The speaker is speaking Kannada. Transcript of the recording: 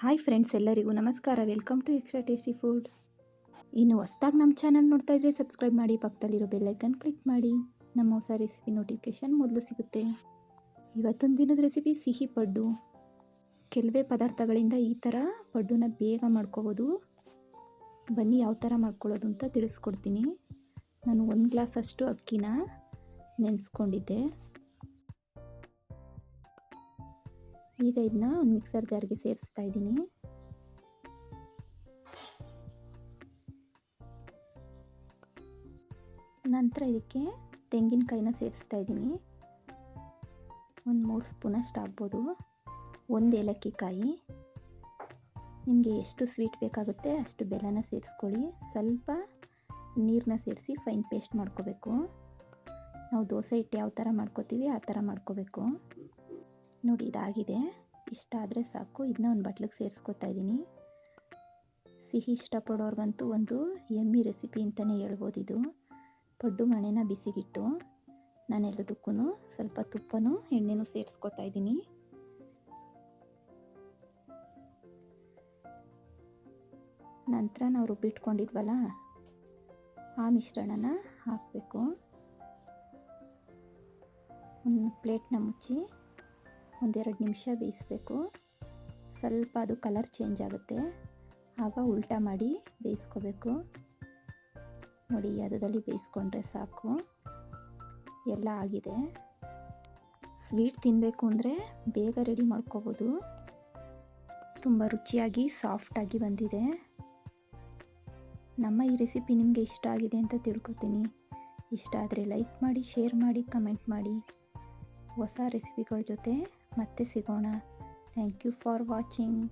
ಹಾಯ್ ಫ್ರೆಂಡ್ಸ್, ಎಲ್ಲರಿಗೂ ನಮಸ್ಕಾರ. Welcome to extra tasty food. ಇನ್ನು ಹೊಸ್ದಾಗಿ ನಮ್ಮ ಚಾನಲ್ ನೋಡ್ತಾ ಇದ್ರೆ ಸಬ್ಸ್ಕ್ರೈಬ್ ಮಾಡಿ, ಪಕ್ಕದಲ್ಲಿರೋ ಬೆಲ್ಲೈಕನ್ ಕ್ಲಿಕ್ ಮಾಡಿ. ನಮ್ಮ ಹೊಸ ರೆಸಿಪಿ ನೋಟಿಫಿಕೇಶನ್ ಮೊದಲು ಸಿಗುತ್ತೆ. ಇವತ್ತೊಂದು ದಿನದ ರೆಸಿಪಿ ಸಿಹಿ ಪಡ್ಡು. ಕೆಲವೇ ಪದಾರ್ಥಗಳಿಂದ ಈ ಥರ ಪಡ್ಡುನ ಬೇಗ ಮಾಡ್ಕೋಬೋದು. ಬನ್ನಿ ಯಾವ ಥರ ಮಾಡ್ಕೊಳ್ಳೋದು ಅಂತ ತಿಳಿಸ್ಕೊಡ್ತೀನಿ. ನಾನು 1 ಗ್ಲಾಸ್ ಅಷ್ಟು ಅಕ್ಕಿನ ನೆನೆಸ್ಕೊಂಡಿದ್ದೆ. ಈಗ ಇದನ್ನ ಒಂದು ಮಿಕ್ಸರ್ ಜಾರ್ಗೆ ಸೇರಿಸ್ತಾ ಇದ್ದೀನಿ. ನಂತರ ಇದಕ್ಕೆ ತೆಂಗಿನಕಾಯಿನ ಸೇರಿಸ್ತಾ ಇದ್ದೀನಿ. ಒಂದು 3 ಸ್ಪೂನಷ್ಟು ಆಗ್ಬೋದು. 1 ಏಲಕ್ಕಿ ಕಾಯಿ. ನಿಮಗೆ ಎಷ್ಟು ಸ್ವೀಟ್ ಬೇಕಾಗುತ್ತೆ ಅಷ್ಟು ಬೆಲ್ಲನ ಸೇರಿಸ್ಕೊಳ್ಳಿ. ಸ್ವಲ್ಪ ನೀರನ್ನ ಸೇರಿಸಿ ಫೈನ್ ಪೇಸ್ಟ್ ಮಾಡ್ಕೋಬೇಕು. ನಾವು ದೋಸೆ ಹಿಟ್ಟು ಯಾವ ಥರ ಮಾಡ್ಕೋತೀವಿ ಆ ಥರ ಮಾಡ್ಕೋಬೇಕು. ನೋಡಿ, ಇದಾಗಿದೆ. ಇಷ್ಟ ಆದರೆ ಸಾಕು. ಇದನ್ನ ಒಂದು ಬಟ್ಲಿಗೆ ಸೇರಿಸ್ಕೊತಾ ಇದ್ದೀನಿ. ಸಿಹಿ ಇಷ್ಟಪಡೋರ್ಗಂತೂ ಒಂದು ಯಮ್ಮಿ ರೆಸಿಪಿ ಅಂತಲೇ ಹೇಳ್ಬೋದು ಇದು. ಪಡ್ಡು ಮಣೆನ ಬಿಸಿಗಿಟ್ಟು ನಾನೆಲ್ಲದಕ್ಕೂ ಸ್ವಲ್ಪ ತುಪ್ಪನೂ ಎಣ್ಣೆನೂ ಸೇರಿಸ್ಕೊತಾ ಇದ್ದೀನಿ. ನಂತರ ನಾವು ರುಬ್ಬಿಟ್ಕೊಂಡಿದ್ವಲ್ಲ ಆ ಮಿಶ್ರಣನ ಹಾಕಬೇಕು. ಒಂದು ಪ್ಲೇಟ್ನ ಮುಚ್ಚಿ 1-2 ನಿಮಿಷ ಬೇಯಿಸಬೇಕು. ಸ್ವಲ್ಪ ಅದು ಕಲರ್ ಚೇಂಜ್ ಆಗುತ್ತೆ, ಆಗ ಉಲ್ಟಾ ಮಾಡಿ ಬೇಯಿಸ್ಕೋಬೇಕು. ನೋಡಿ, ಅದರಲ್ಲಿ ಬೇಯಿಸ್ಕೊಂಡ್ರೆ ಸಾಕು. ಎಲ್ಲ ಆಗಿದೆ. ಸ್ವೀಟ್ ತಿನ್ನಬೇಕು ಅಂದರೆ ಬೇಗ ರೆಡಿ ಮಾಡ್ಕೋಬೋದು. ತುಂಬ ರುಚಿಯಾಗಿ ಸಾಫ್ಟಾಗಿ ಬಂದಿದೆ. ನಮ್ಮ ಈ ರೆಸಿಪಿ ನಿಮಗೆ ಇಷ್ಟ ಆಗಿದೆ ಅಂತ ತಿಳ್ಕೊತೀನಿ. ಇಷ್ಟ ಆದರೆ ಲೈಕ್ ಮಾಡಿ, ಶೇರ್ ಮಾಡಿ, ಕಮೆಂಟ್ ಮಾಡಿ. ಹೊಸ ರೆಸಿಪಿಗಳ ಜೊತೆ ಮತ್ತೆ ಸಿಗೋಣ. Thank you for watching.